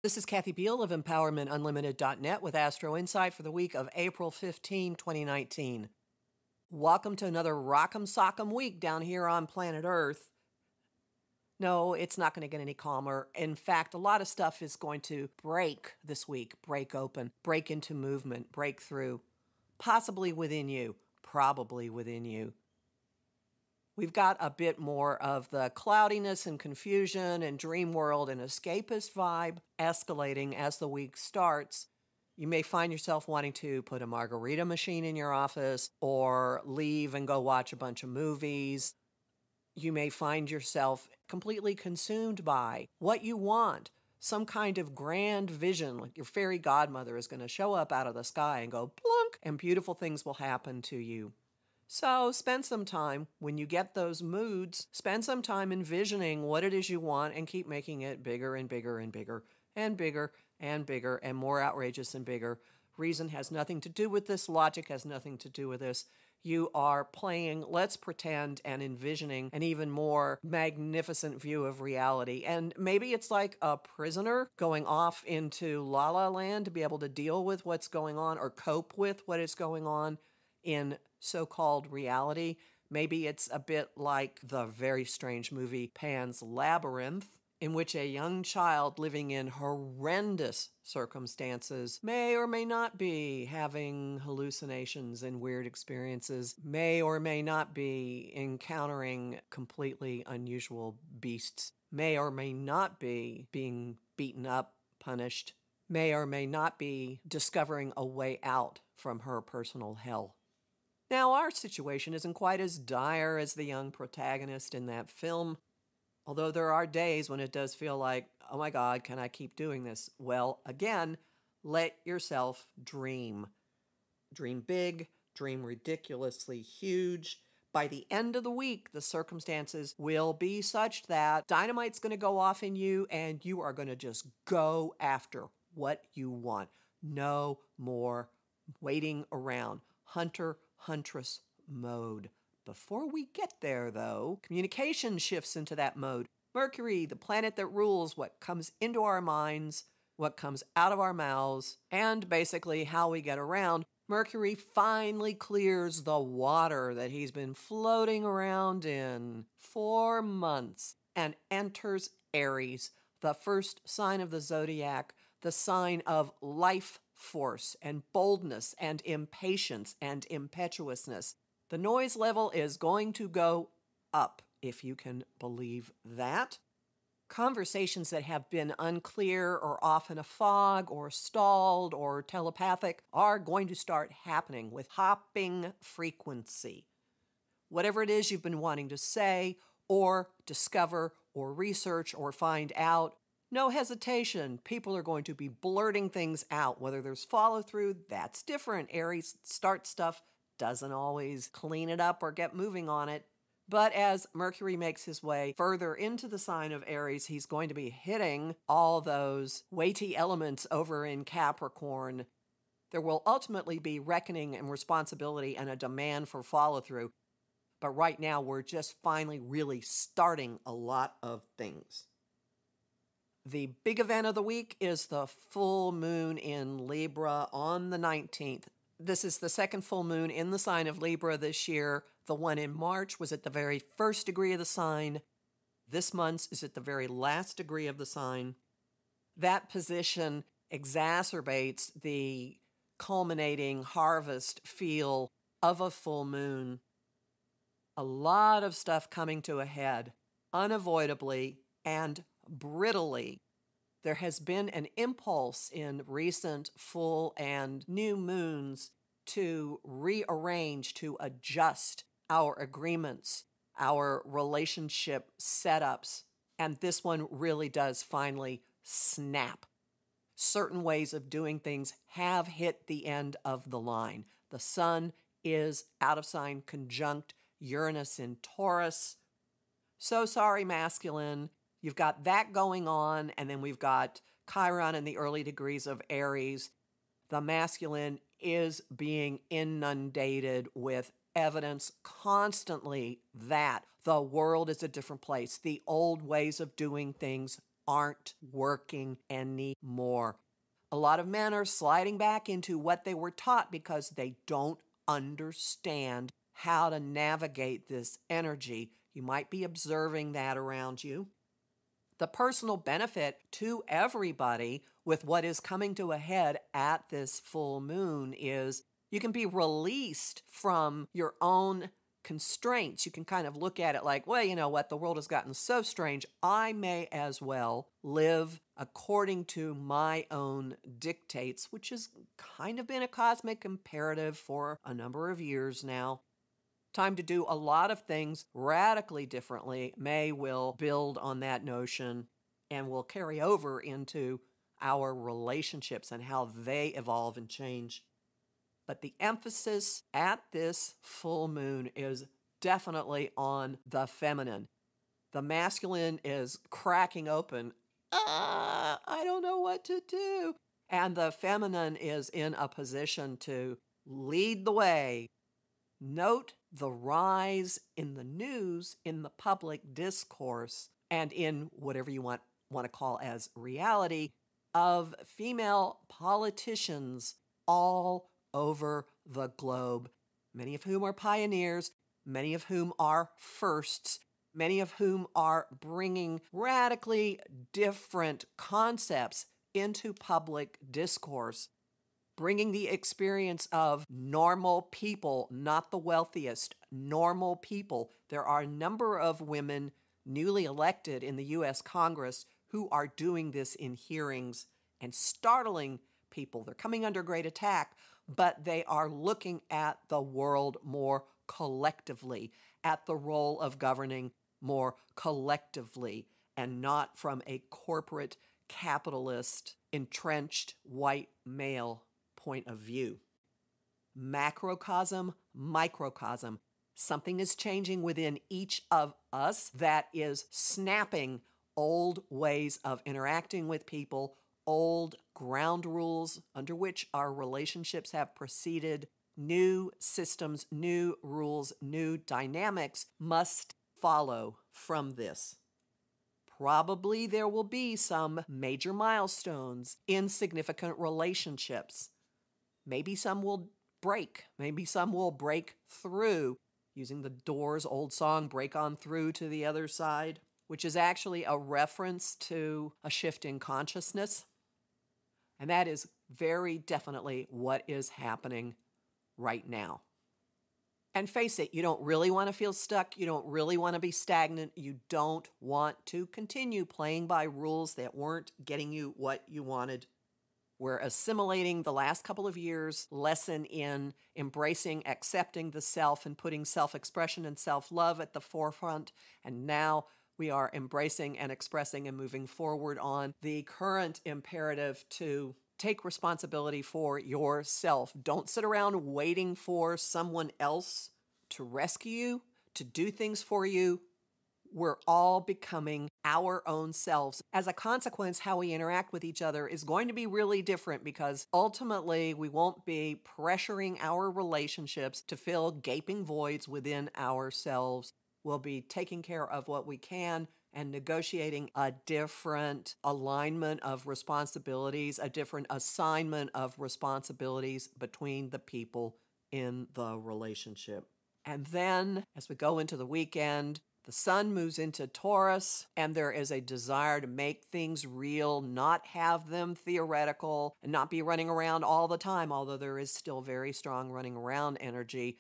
This is Kathy Biehl of EmpowermentUnlimited.net with Astro-Insight for the week of April 15, 2019. Welcome to another Rock'em Sock'em week down here on planet Earth. No, it's not going to get any calmer. In fact, a lot of stuff is going to break this week, break open, break into movement, break through, possibly within you, probably within you. We've got a bit more of the cloudiness and confusion and dream world and escapist vibe escalating as the week starts. You may find yourself wanting to put a margarita machine in your office or leave and go watch a bunch of movies. You may find yourself completely consumed by what you want, some kind of grand vision, like your fairy godmother is going to show up out of the sky and go plunk, and beautiful things will happen to you. So spend some time, when you get those moods, spend some time envisioning what it is you want and keep making it bigger and bigger and bigger and bigger and bigger and more outrageous and bigger. Reason has nothing to do with this. Logic has nothing to do with this. You are playing, let's pretend, and envisioning an even more magnificent view of reality. And maybe it's like a prisoner going off into La La Land to be able to deal with what's going on or cope with what is going on in so-called reality. Maybe it's a bit like the very strange movie Pan's Labyrinth, in which a young child living in horrendous circumstances may or may not be having hallucinations and weird experiences, may or may not be encountering completely unusual beasts, may or may not be being beaten up, punished, may or may not be discovering a way out from her personal hell. Now, our situation isn't quite as dire as the young protagonist in that film, although there are days when it does feel like, oh my God, can I keep doing this? Well, again, let yourself dream. Dream big, dream ridiculously huge. By the end of the week, the circumstances will be such that dynamite's going to go off in you and you are going to just go after what you want. No more waiting around. Hunter-huntress mode. Before we get there, though, communication shifts into that mode. Mercury, the planet that rules what comes into our minds, what comes out of our mouths, and basically how we get around, Mercury finally clears the water that he's been floating around in for months and enters Aries, the first sign of the zodiac, the sign of life force and boldness and impatience and impetuousness. The noise level is going to go up, if you can believe that. Conversations that have been unclear or off in a fog or stalled or telepathic are going to start happening with hopping frequency. Whatever it is you've been wanting to say or discover or research or find out, no hesitation. People are going to be blurting things out. Whether there's follow-through, that's different. Aries starts stuff, doesn't always clean it up or get moving on it. But as Mercury makes his way further into the sign of Aries, he's going to be hitting all those weighty elements over in Capricorn. There will ultimately be reckoning and responsibility and a demand for follow-through. But right now, we're just finally really starting a lot of things. The big event of the week is the full moon in Libra on the 19th. This is the second full moon in the sign of Libra this year. The one in March was at the very first degree of the sign. This month's is at the very last degree of the sign. That position exacerbates the culminating harvest feel of a full moon. A lot of stuff coming to a head, unavoidably and brittly. There has been an impulse in recent full and new moons to rearrange, to adjust our agreements, our relationship setups, and this one really does finally snap. Certain ways of doing things have hit the end of the line. The sun is out of sign conjunct Uranus in Taurus. So sorry, masculine. You've got that going on, and then we've got Chiron in the early degrees of Aries. The masculine is being inundated with evidence constantly that the world is a different place. The old ways of doing things aren't working anymore. A lot of men are sliding back into what they were taught because they don't understand how to navigate this energy. You might be observing that around you. The personal benefit to everybody with what is coming to a head at this full moon is you can be released from your own constraints. You can kind of look at it like, well, you know what? The world has gotten so strange. I may as well live according to my own dictates, which has kind of been a cosmic imperative for a number of years now. Time to do a lot of things radically differently. May will build on that notion and will carry over into our relationships and how they evolve and change. But the emphasis at this full moon is definitely on the feminine. The masculine is cracking open. I don't know what to do. And the feminine is in a position to lead the way. Note the rise in the news, in the public discourse, and in whatever you want to call as reality of female politicians all over the globe, many of whom are pioneers, many of whom are firsts, many of whom are bringing radically different concepts into public discourse, bringing the experience of normal people, not the wealthiest, normal people. There are a number of women newly elected in the U.S. Congress who are doing this in hearings and startling people. They're coming under great attack, but they are looking at the world more collectively, at the role of governing more collectively, and not from a corporate, capitalist, entrenched white male point of view. Macrocosm, microcosm. Something is changing within each of us that is snapping old ways of interacting with people, old ground rules under which our relationships have proceeded. New systems, new rules, new dynamics must follow from this. Probably there will be some major milestones in significant relationships. Maybe some will break. Maybe some will break through, using the Doors' old song, Break On Through to the Other Side, which is actually a reference to a shift in consciousness. And that is very definitely what is happening right now. And face it, you don't really want to feel stuck. You don't really want to be stagnant. You don't want to continue playing by rules that weren't getting you what you wanted. We're assimilating the last couple of years' lesson in embracing, accepting the self and putting self-expression and self-love at the forefront. And now we are embracing and expressing and moving forward on the current imperative to take responsibility for yourself. Don't sit around waiting for someone else to rescue you, to do things for you. We're all becoming our own selves. As a consequence, how we interact with each other is going to be really different because ultimately we won't be pressuring our relationships to fill gaping voids within ourselves. We'll be taking care of what we can and negotiating a different alignment of responsibilities, a different assignment of responsibilities between the people in the relationship. And then, as we go into the weekend, the sun moves into Taurus, and there is a desire to make things real, not have them theoretical, and not be running around all the time, although there is still very strong running around energy.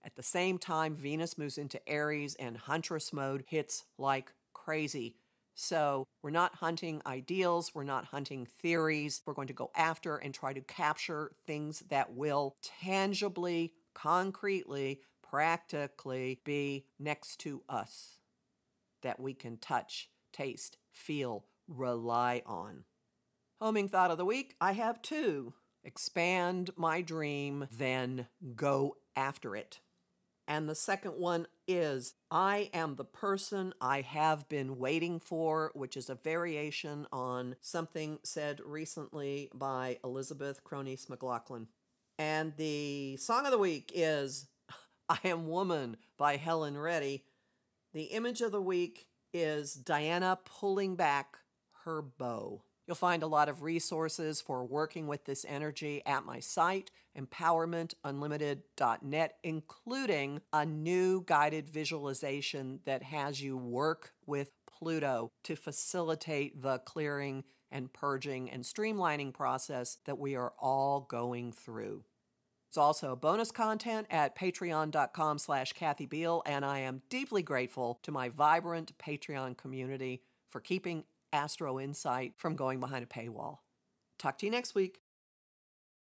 At the same time, Venus moves into Aries, and Huntress mode hits like crazy. So we're not hunting ideals, we're not hunting theories. We're going to go after and try to capture things that will tangibly, concretely, practically be next to us, that we can touch, taste, feel, rely on. Homing thought of the week, I have two. Expand my dream, then go after it. And the second one is, I am the person I have been waiting for, which is a variation on something said recently by Elizabeth Cronise McLaughlin. And the song of the week is I Am Woman by Helen Reddy. The image of the week is Diana pulling back her bow. You'll find a lot of resources for working with this energy at my site, empowermentunlimited.net, including a new guided visualization that has you work with Pluto to facilitate the clearing and purging and streamlining process that we are all going through. There's also bonus content at patreon.com/Kathy Biehl, and I am deeply grateful to my vibrant Patreon community for keeping Astro-Insight from going behind a paywall. Talk to you next week.